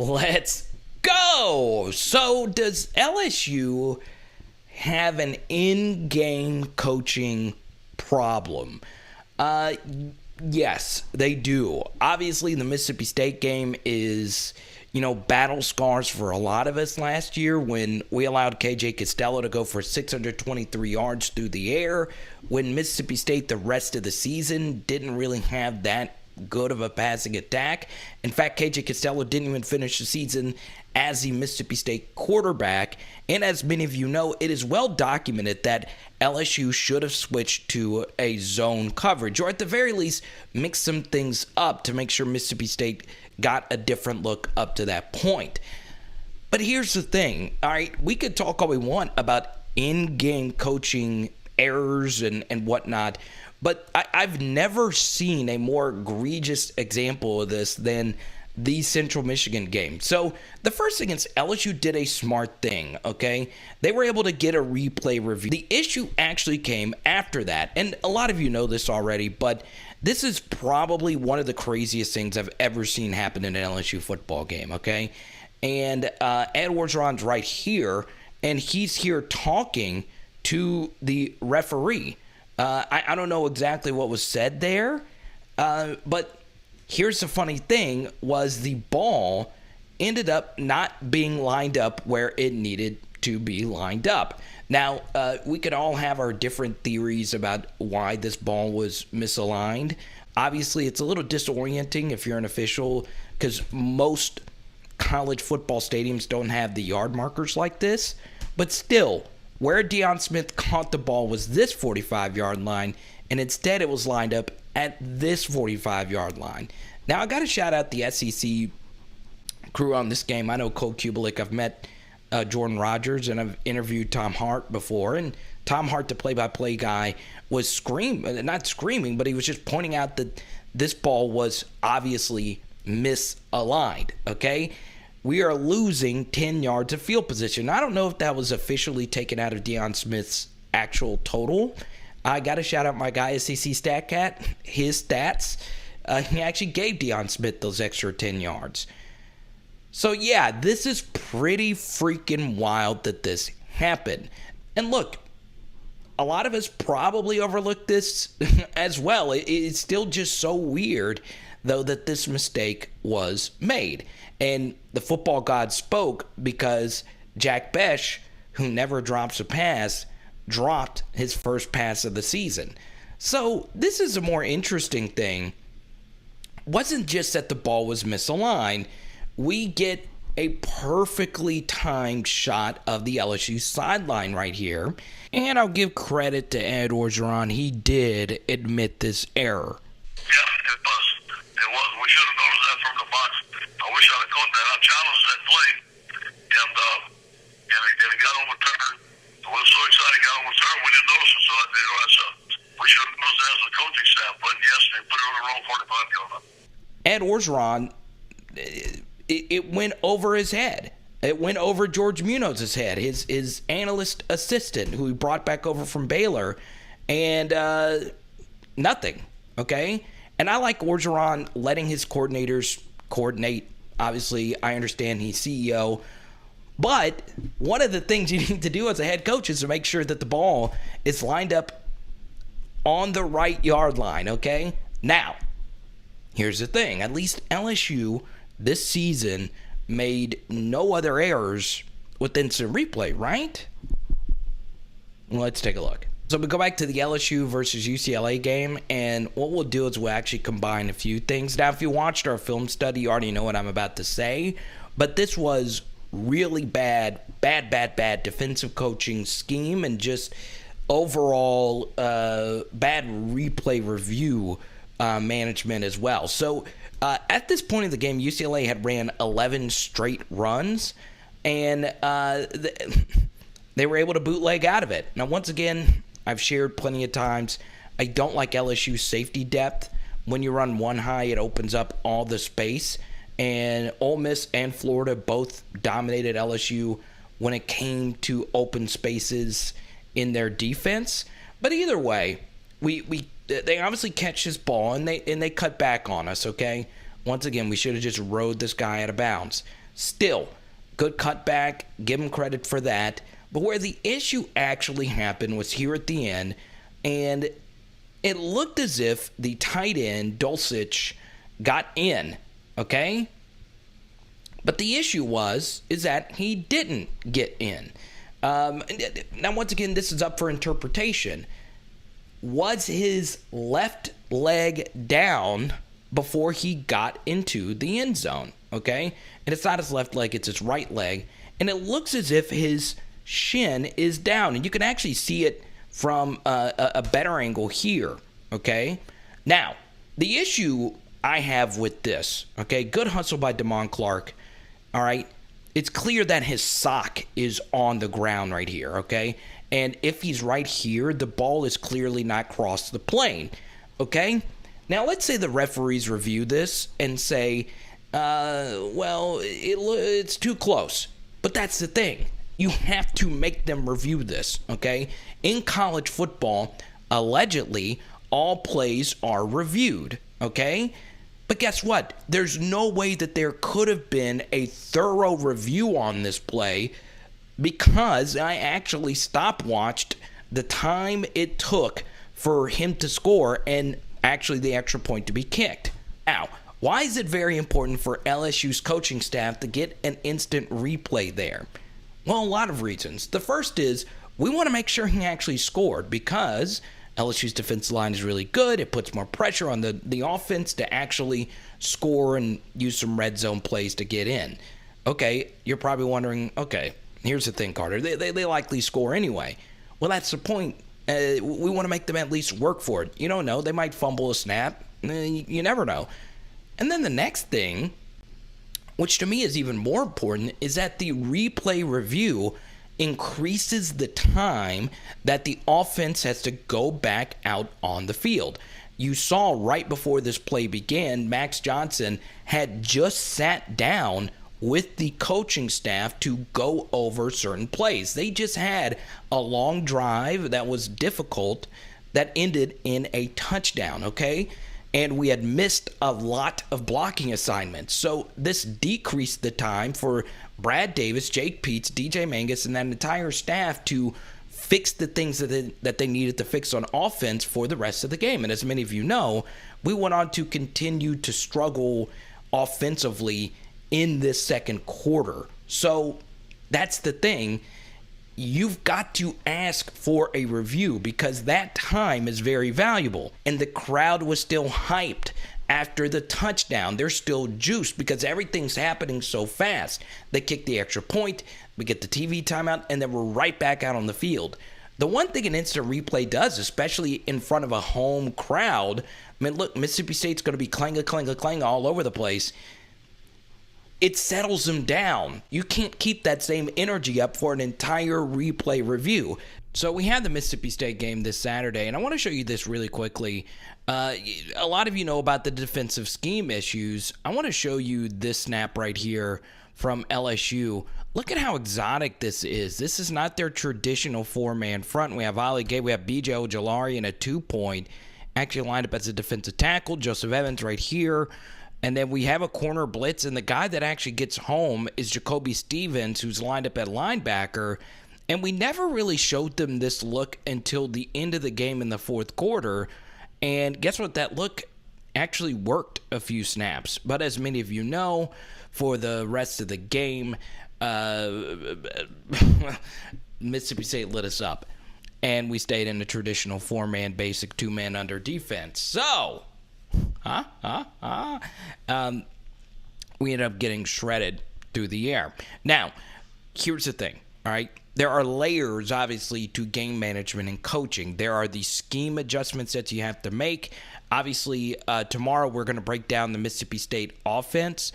Let's go. So, does LSU have an in-game coaching problem? Yes, they do. Obviously, the Mississippi State game is, battle scars for a lot of us last year when we allowed KJ Costello to go for 623 yards through the air, when Mississippi State the rest of the season didn't really have that good of a passing attack. In fact, KJ Costello didn't even finish the season as the Mississippi State quarterback. And as many of you know, it is well documented that LSU should have switched to a zone coverage, or at the very least mix some things up to make sure Mississippi State got a different look up to that point. But here's the thing, all right, we could talk all we want about in-game coaching errors and whatnot, but I've never seen a more egregious example of this than the Central Michigan game. So the first thing is LSU did a smart thing, okay? They were able to get a replay review. The issue actually came after that, and a lot of you know this already, but this is probably one of the craziest things I've ever seen happen in an LSU football game, okay? And Ed Orgeron's right here, and he's here talking to the referee. I don't know exactly what was said there, but here's the funny thing was the ball ended up not being lined up where it needed to be lined up. Now, we could all have our different theories about why this ball was misaligned. Obviously, it's a little disorienting if you're an official because most college football stadiums don't have the yard markers like this. But still, where Deion Smith caught the ball was this 45-yard line, and instead it was lined up at this 45-yard line. Now, I got to shout out the SEC crew on this game. I know Cole Kubelik. I've met Jordan Rogers, and I've interviewed Tom Hart before. And Tom Hart, the play-by-play guy, was not screaming, but he was just pointing out that this ball was obviously misaligned, okay? We are losing 10 yards of field position. I don't know if that was officially taken out of Deion Smith's actual total. I got to shout out my guy, SEC StatCat. His stats, he actually gave Deion Smith those extra 10 yards. So, yeah, this is pretty freaking wild that this happened. And look, a lot of us probably overlooked this as well. It's still just so weird, though, that this mistake was made. And the football god spoke because Jack Besh, who never drops a pass, dropped his first pass of the season. So this is a more interesting thing. Wasn't just that the ball was misaligned. We get a perfectly timed shot of the LSU sideline right here. And I'll give credit to Ed Orgeron. He did admit this error. Yeah, it was. It was. We should have noticed that from the box. I wish I'd have caught that. I challenged that play, and it got overturned. I was so excited it got overturned. We didn't notice it, so we should have noticed that as a coaching staff. But yes, they put it on the wrong 45 yard line. Ed Orgeron, it went over his head. It went over George Munoz's head, his analyst assistant, who he brought back over from Baylor, and nothing, okay? And I like Orgeron letting his coordinators coordinate. Obviously, I understand he's CEO, but one of the things you need to do as a head coach is to make sure that the ball is lined up on the right yard line, okay? Now, here's the thing. At least LSU this season made no other errors with instant replay, right? Well, let's take a look. So we go back to the LSU versus UCLA game, and what we'll do is we'll actually combine a few things. Now, if you watched our film study, you already know what I'm about to say, but this was really bad defensive coaching scheme and just overall bad replay review management as well. So at this point in the game, UCLA had ran 11 straight runs, and they were able to bootleg out of it. Now, once again, I've shared plenty of times, I don't like LSU's safety depth. When you run one high, it opens up all the space. And Ole Miss and Florida both dominated LSU when it came to open spaces in their defense. But either way, they obviously catch this ball and they cut back on us, okay? Once again, we should have just rode this guy out of bounds. Still, good cutback. Give him credit for that. But where the issue actually happened was here at the end, and it looked as if the tight end, Dulcich, got in, okay? But the issue is that he didn't get in. Now, once again, this is up for interpretation. Was his left leg down before he got into the end zone, okay? And it's not his left leg, it's his right leg. And it looks as if his shin is down. And you can actually see it from a better angle here, okay? Now, the issue I have with this, okay, good hustle by Damon Clark, all right? It's clear that his sock is on the ground right here, okay? And if he's right here, the ball is clearly not crossed the plane, okay? Now, let's say the referees review this and say, it's too close. But that's the thing. You have to make them review this, okay? In college football, allegedly, all plays are reviewed, okay? But guess what? There's no way that there could have been a thorough review on this play because I actually stopwatched the time it took for him to score and actually the extra point to be kicked. Now, why is it very important for LSU's coaching staff to get an instant replay there? Well, a lot of reasons. The first is we want to make sure he actually scored because LSU's defensive line is really good. It puts more pressure on the offense to actually score and use some red zone plays to get in. Okay, you're probably wondering, okay, here's the thing, Carter. They likely score anyway. Well, that's the point. We want to make them at least work for it. You don't know. They might fumble a snap. You never know. And then the next thing, which to me is even more important, is that the replay review increases the time that the offense has to go back out on the field. You saw right before this play began, Max Johnson had just sat down with the coaching staff to go over certain plays. They just had a long drive that was difficult that ended in a touchdown, okay? And we had missed a lot of blocking assignments. So this decreased the time for Brad Davis, Jake Peets, DJ Mangus, and that entire staff to fix the things that they needed to fix on offense for the rest of the game. And as many of you know, we went on to continue to struggle offensively in this second quarter. So that's the thing. You've got to ask for a review because that time is very valuable. And the crowd was still hyped after the touchdown. They're still juiced because everything's happening so fast. They kick the extra point, we get the TV timeout, and then we're right back out on the field. The one thing an instant replay does, especially in front of a home crowd, I mean, look, Mississippi State's going to be clang all over the place. It settles them down. You can't keep that same energy up for an entire replay review. So we had the Mississippi State game this Saturday, and I want to show you this really quickly. A lot of you know about the defensive scheme issues. I want to show you this snap right here from LSU. Look at how exotic this is. This is not their traditional four-man front. We have Ali Gay, we have B.J. Ojolari in a 2-point. Actually lined up as a defensive tackle. Joseph Evans right here. And then we have a corner blitz, and the guy that actually gets home is Jacoby Stevens, who's lined up at linebacker. And we never really showed them this look until the end of the game in the fourth quarter. And guess what? That look actually worked a few snaps. But as many of you know, for the rest of the game, Mississippi State lit us up. And we stayed in the traditional four-man basic, two-man under defense. So we ended up getting shredded through the air. Now, here's the thing, all right? There are layers, obviously, to game management and coaching. There are the scheme adjustments that you have to make. Obviously, tomorrow we're going to break down the Mississippi State offense,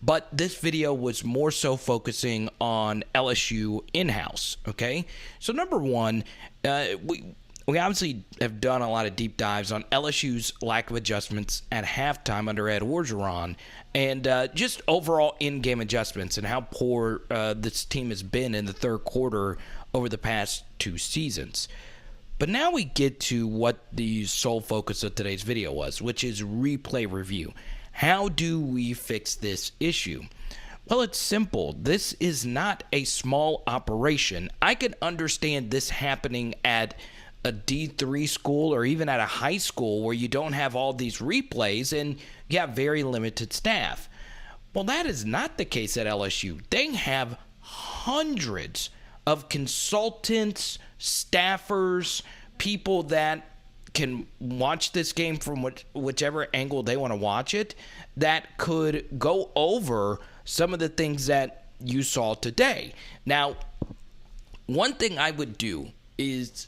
but this video was more so focusing on LSU in-house, okay? So number one, we obviously have done a lot of deep dives on LSU's lack of adjustments at halftime under Ed Orgeron and just overall in-game adjustments and how poor this team has been in the third quarter over the past two seasons. But now we get to what the sole focus of today's video was, which is replay review. How do we fix this issue? Well, it's simple. This is not a small operation. I can understand this happening at a D3 school or even at a high school where you don't have all these replays and you have very limited staff. Well, that is not the case at LSU. They have hundreds of consultants, staffers, people that can watch this game from whichever angle they want to watch it, that could go over some of the things that you saw today. Now, one thing I would do is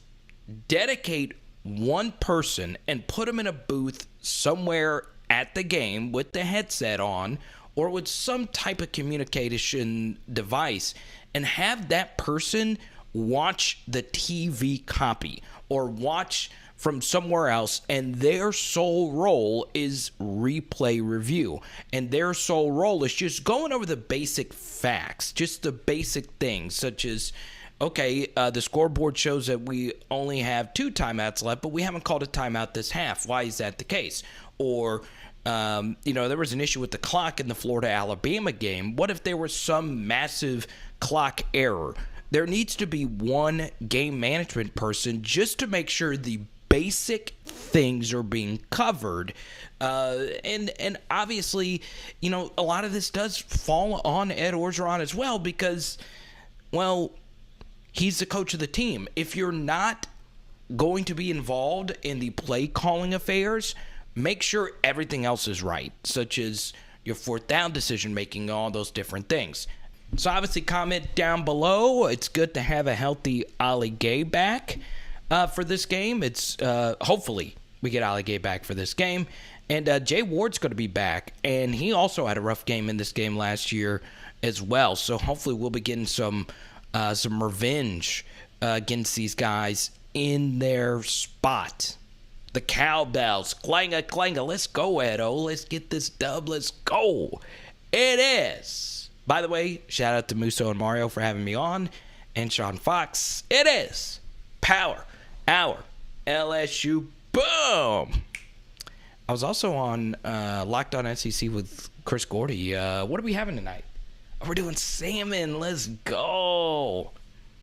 dedicate one person and put them in a booth somewhere at the game with the headset on or with some type of communication device and have that person watch the TV copy or watch from somewhere else, and their sole role is replay review. And their sole role is just going over the basic facts, just the basic things, such as, okay, the scoreboard shows that we only have 2 timeouts left, but we haven't called a timeout this half. Why is that the case? Or, there was an issue with the clock in the Florida-Alabama game. What if there was some massive clock error? There needs to be one game management person just to make sure the basic things are being covered. And obviously, a lot of this does fall on Ed Orgeron as well because, well, he's the coach of the team. If you're not going to be involved in the play calling affairs, make sure everything else is right, such as your 4th down decision making, all those different things. So obviously comment down below. It's good to have a healthy Ali Gay back for this game. It's hopefully we get Ali Gay back for this game. And Jay Ward's going to be back, and he also had a rough game in this game last year as well. So hopefully we'll be getting some revenge against these guys in their spot. The cowbells, clanga, clanga. Let's go, Edo. Let's get this dub. Let's go. It is. By the way, shout out to Musso and Mario for having me on, and Sean Fox. It is Power Hour LSU. Boom. I was also on Locked On SEC with Chris Gordy. What are we having tonight? Oh, we're doing salmon. Let's go.